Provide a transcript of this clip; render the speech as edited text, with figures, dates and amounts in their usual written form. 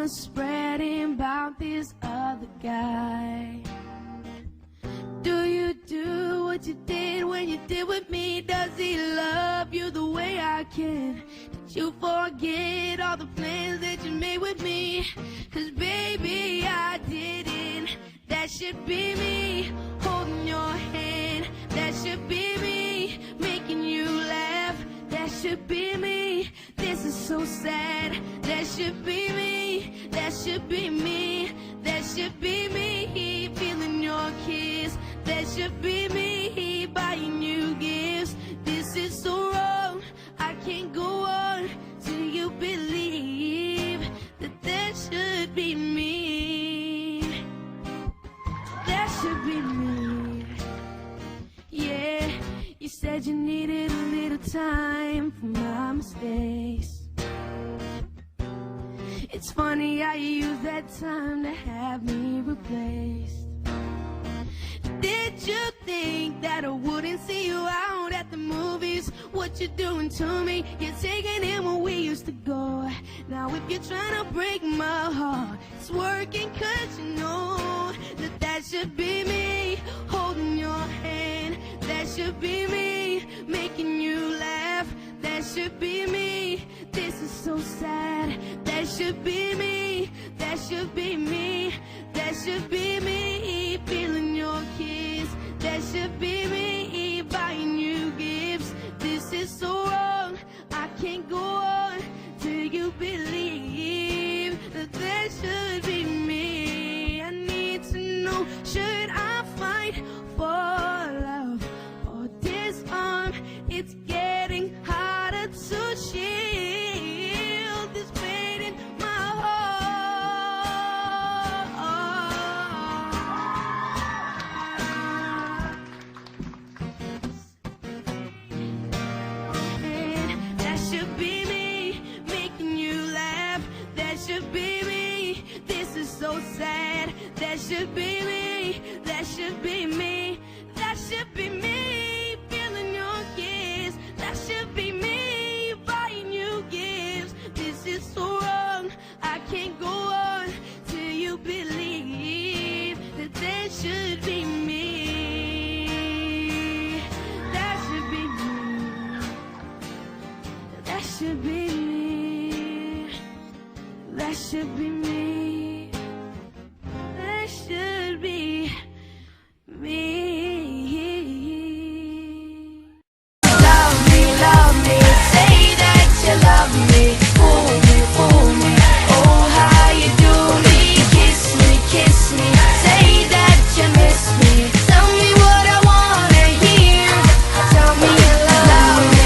rumors spreading about this other guy. Do you do what you did when you did with me? Does he love you the way I can? Did you forget all the plans that you made with me? 'Cause baby, I didn't. That should be me holding your hand. That should be me making you laugh. That should be me. This is so sad. That should be me. That should be me. That should be me feeling your kiss. That should be me buying you gifts. This is so wrong. I can't go on till you believe that that should be me. That should be me. Yeah, you said you needed a little time for my mistakes. It's funny how you use that time to have me replaced. Did you think that I wouldn't see you out at the movies? What you doing to me? You're taking in where we used to go. Now if you're trying to break my heart, it's working 'cause you know that that should be me holding your hand. That should be me making you laugh. That should be me. This is so sad. That should be me. That should be me. That should be me feeling your kiss. That should be me buying you gifts. This is so wrong. I can't go on till you believe that that should be me. I need to know, should I fight for love or disarm? It's getting harder to shield this pain in my heart. And that should be me making you laugh. That should be me. This is so sad. That should be me. That should be me. That should be me feeling your kiss. That should be me buying you gifts. This is so wrong. I can't go on till you believe that that should be me. That should be me. That should be me. That should be me.